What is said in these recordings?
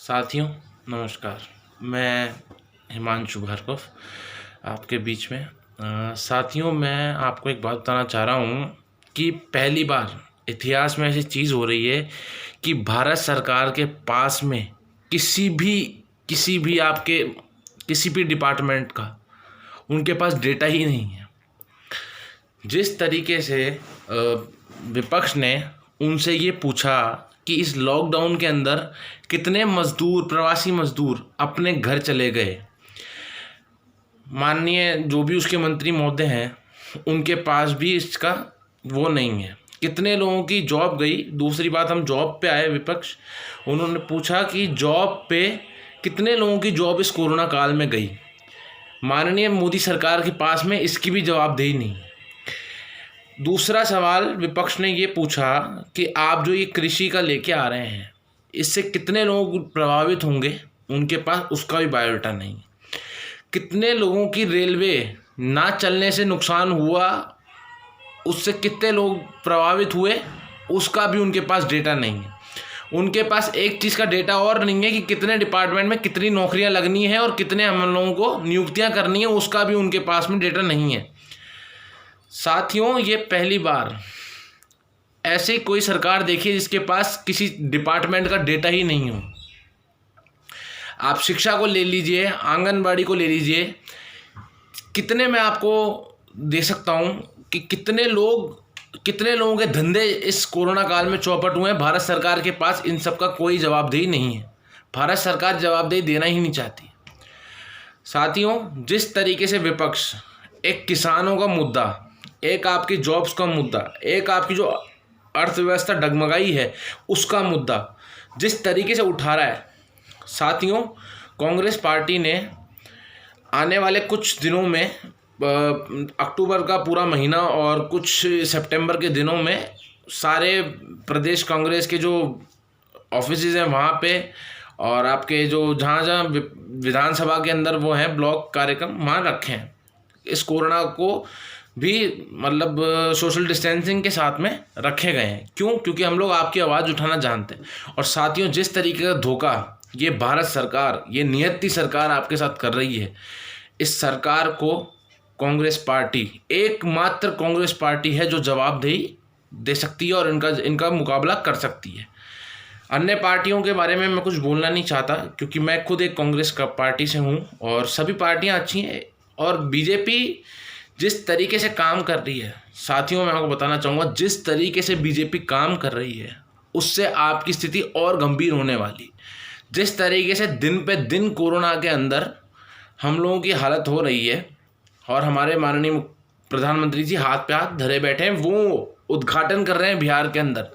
साथियों नमस्कार। मैं हिमांशु भार्गव आपके बीच में। साथियों, मैं आपको एक बात बताना चाह रहा हूँ कि पहली बार इतिहास में ऐसी चीज़ हो रही है कि भारत सरकार के पास में किसी भी आपके किसी भी डिपार्टमेंट का उनके पास डेटा ही नहीं है। जिस तरीके से विपक्ष ने उनसे ये पूछा कि इस लॉकडाउन के अंदर कितने मजदूर, प्रवासी मजदूर अपने घर चले गए, माननीय जो भी उसके मंत्री महोदय हैं उनके पास भी इसका वो नहीं है। कितने लोगों की जॉब गई। दूसरी बात, हम जॉब पे आए, विपक्ष उन्होंने पूछा कि जॉब पे कितने लोगों की जॉब इस कोरोना काल में गई। माननीय मोदी सरकार के पास में इसकी भी जवाबदेही नहीं। दूसरा सवाल विपक्ष ने ये पूछा कि आप जो ये कृषि का लेके आ रहे हैं इससे कितने लोग प्रभावित होंगे, उनके पास उसका भी बायोडाटा नहीं। कितने लोगों की रेलवे ना चलने से नुकसान हुआ, उससे कितने लोग प्रभावित हुए, उसका भी उनके पास डेटा नहीं है। उनके पास एक चीज़ का डेटा और नहीं है कि कितने डिपार्टमेंट में कितनी नौकरियां लगनी है और कितने हम लोगों को नियुक्तियां करनी है, उसका भी उनके पास में डेटा नहीं है। साथियों, ये पहली बार ऐसी कोई सरकार देखिए जिसके पास किसी डिपार्टमेंट का डेटा ही नहीं हो। आप शिक्षा को ले लीजिए, आंगनबाड़ी को ले लीजिए, कितने मैं आपको दे सकता हूँ कि कितने लोगों के धंधे इस कोरोना काल में चौपट हुए हैं। भारत सरकार के पास इन सब का कोई जवाबदेही नहीं है। भारत सरकार जवाबदेही देना ही नहीं चाहती। साथियों, जिस तरीके से विपक्ष एक किसानों का मुद्दा, एक आपकी जॉब्स का मुद्दा, एक आपकी जो अर्थव्यवस्था डगमगाई है उसका मुद्दा जिस तरीके से उठा रहा है, साथियों कांग्रेस पार्टी ने आने वाले कुछ दिनों में, अक्टूबर का पूरा महीना और कुछ सितंबर के दिनों में, सारे प्रदेश कांग्रेस के जो ऑफिसेज हैं वहाँ पे और आपके जो जहाँ विधानसभा के अंदर वो हैं ब्लॉक कार्यक्रम, वहाँ रखे हैं। इस कोरोना को भी मतलब सोशल डिस्टेंसिंग के साथ में रखे गए हैं। क्यों? क्योंकि हम लोग आपकी आवाज़ उठाना जानते हैं। और साथियों, जिस तरीके का धोखा ये भारत सरकार, ये नियति सरकार आपके साथ कर रही है, इस सरकार को कांग्रेस पार्टी, एकमात्र कांग्रेस पार्टी है जो जवाबदेही दे सकती है और इनका मुकाबला कर सकती है। अन्य पार्टियों के बारे में मैं कुछ बोलना नहीं चाहता क्योंकि मैं खुद एक कांग्रेस का पार्टी से हूँ और सभी पार्टियाँ अच्छी हैं। और बीजेपी जिस तरीके से काम कर रही है, साथियों मैं आपको बताना चाहूँगा, जिस तरीके से बीजेपी काम कर रही है उससे आपकी स्थिति और गंभीर होने वाली। जिस तरीके से दिन पे दिन कोरोना के अंदर हम लोगों की हालत हो रही है और हमारे माननीय प्रधानमंत्री जी हाथ पे हाथ धरे बैठे हैं, वो उद्घाटन कर रहे हैं बिहार के अंदर।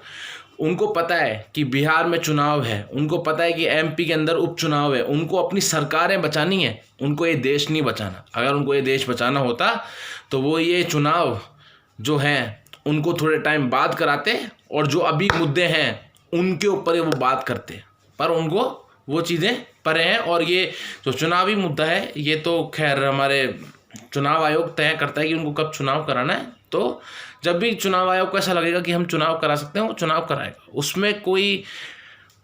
उनको पता है कि बिहार में चुनाव है, उनको पता है कि एमपी के अंदर उपचुनाव है, उनको अपनी सरकारें बचानी है, उनको ये देश नहीं बचाना। अगर उनको ये देश बचाना होता तो वो ये चुनाव जो हैं उनको थोड़े टाइम बाद कराते और जो अभी मुद्दे हैं उनके ऊपर वो बात करते, पर उनको वो चीज़ें परे हैं। और ये जो चुनावी मुद्दा है ये तो खैर हमारे चुनाव आयोग तय करता है कि उनको कब चुनाव कराना है। तो जब भी चुनाव आयोग को ऐसा लगेगा कि हम चुनाव करा सकते हैं वो चुनाव कराएगा। उसमें कोई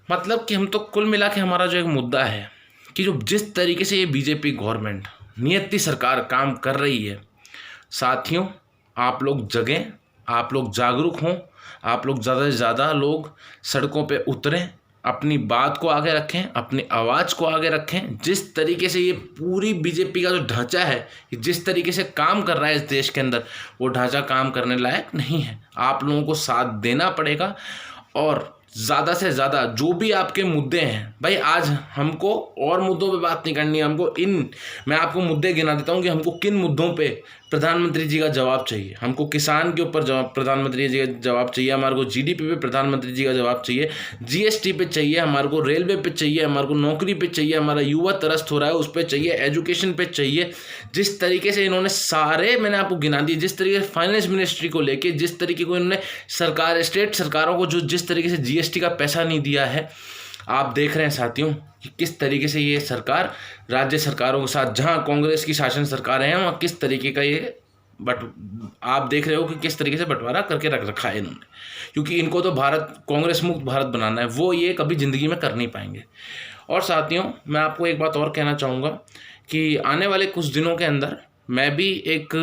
मतलब कि हम तो कुल मिला के हमारा जो एक मुद्दा है कि जो जिस तरीके से ये बीजेपी गवर्नमेंट, नियति सरकार काम कर रही है, साथियों आप लोग जगें, आप लोग जागरूक हों, आप लोग ज़्यादा से ज़्यादा लोग सड़कों पे उतरें, अपनी बात को आगे रखें, अपनी आवाज़ को आगे रखें। जिस तरीके से ये पूरी बीजेपी का जो ढांचा है, जिस तरीके से काम कर रहा है इस देश के अंदर, वो ढांचा काम करने लायक नहीं है। आप लोगों को साथ देना पड़ेगा और ज़्यादा से ज़्यादा जो भी आपके मुद्दे हैं, भाई आज हमको और मुद्दों पे बात नहीं करनी है, हमको मैं आपको मुद्दे गिना देता हूँ कि हमको किन मुद्दों पे प्रधानमंत्री जी का जवाब चाहिए। हमको किसान के ऊपर प्रधानमंत्री जी का जवाब चाहिए, हमारे को जीडीपी पे प्रधानमंत्री जी का जवाब चाहिए, जीएसटी पे चाहिए, हमारे को रेलवे पे चाहिए, हमारे को नौकरी पे चाहिए, हमारा युवा त्रस्त हो रहा है उस पर चाहिए, एजुकेशन पे चाहिए। जिस तरीके से इन्होंने सारे मैंने आपको गिना दिए, जिस तरीके से फाइनेंस मिनिस्ट्री को लेके जिस तरीके को इन्होंने स्टेट सरकारों को जो जिस तरीके से जीएसटी का पैसा नहीं दिया है, आप देख रहे हैं साथियों कि किस तरीके से ये सरकार राज्य सरकारों के साथ, जहां कांग्रेस की शासन सरकारें हैं वहां किस तरीके का ये आप देख रहे हो कि किस तरीके से बंटवारा करके रख रखा है इन्होंने। क्योंकि इनको तो भारत कांग्रेस मुक्त भारत बनाना है, वो ये कभी ज़िंदगी में कर नहीं पाएंगे। और साथियों, मैं आपको एक बात और कहना चाहूँगा कि आने वाले कुछ दिनों के अंदर मैं भी एक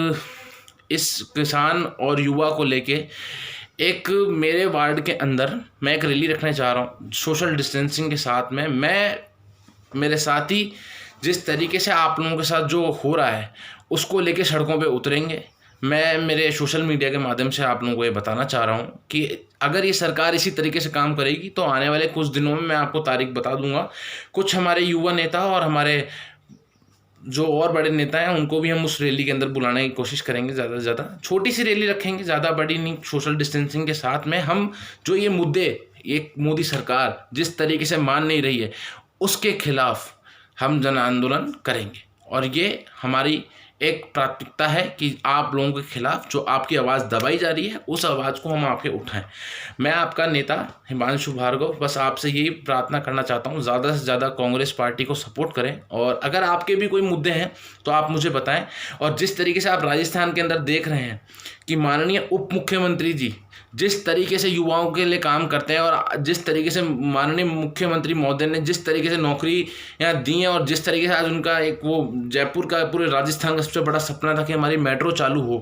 इस किसान और युवा को लेके एक मेरे वार्ड के अंदर मैं एक रैली रखने जा रहा हूँ सोशल डिस्टेंसिंग के साथ में। मैं मेरे साथी जिस तरीके से आप लोगों के साथ जो हो रहा है उसको लेके सड़कों पे उतरेंगे। मैं मेरे सोशल मीडिया के माध्यम से आप लोगों को ये बताना चाह रहा हूँ कि अगर ये सरकार इसी तरीके से काम करेगी तो आने वाले कुछ दिनों में मैं आपको तारीख बता दूंगा। कुछ हमारे युवा नेता और हमारे जो और बड़े नेता हैं उनको भी हम उस रैली के अंदर बुलाने की कोशिश करेंगे। ज़्यादा से ज़्यादा छोटी सी रैली रखेंगे, ज़्यादा बड़ी नहीं, सोशल डिस्टेंसिंग के साथ में हम जो ये मुद्दे एक मोदी सरकार जिस तरीके से मान नहीं रही है उसके खिलाफ हम जन आंदोलन करेंगे। और ये हमारी एक प्राथमिकता है कि आप लोगों के खिलाफ जो आपकी आवाज़ दबाई जा रही है उस आवाज़ को हम आपके उठाएं। मैं आपका नेता हिमांशु भार्गव बस आपसे यही प्रार्थना करना चाहता हूं, ज़्यादा से ज़्यादा कांग्रेस पार्टी को सपोर्ट करें और अगर आपके भी कोई मुद्दे हैं तो आप मुझे बताएं। और जिस तरीके से आप राजस्थान के अंदर देख रहे हैं कि माननीय उप मुख्यमंत्री जी जिस तरीके से युवाओं के लिए काम करते हैं और जिस तरीके से माननीय मुख्यमंत्री महोदय ने जिस तरीके से नौकरी यहाँ दी है और जिस तरीके से आज उनका एक वो जयपुर का पूरे राजस्थान का सबसे बड़ा सपना था कि हमारी मेट्रो चालू हो,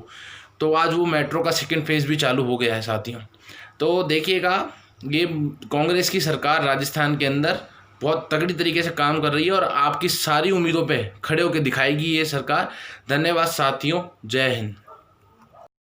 तो आज वो मेट्रो का सेकंड फेज़ भी चालू हो गया है साथियों। तो देखिएगा, ये कांग्रेस की सरकार राजस्थान के अंदर बहुत तगड़ी तरीके से काम कर रही है और आपकी सारी उम्मीदों पे खड़े होकर दिखाएगी ये सरकार। धन्यवाद साथियों, जय हिंद।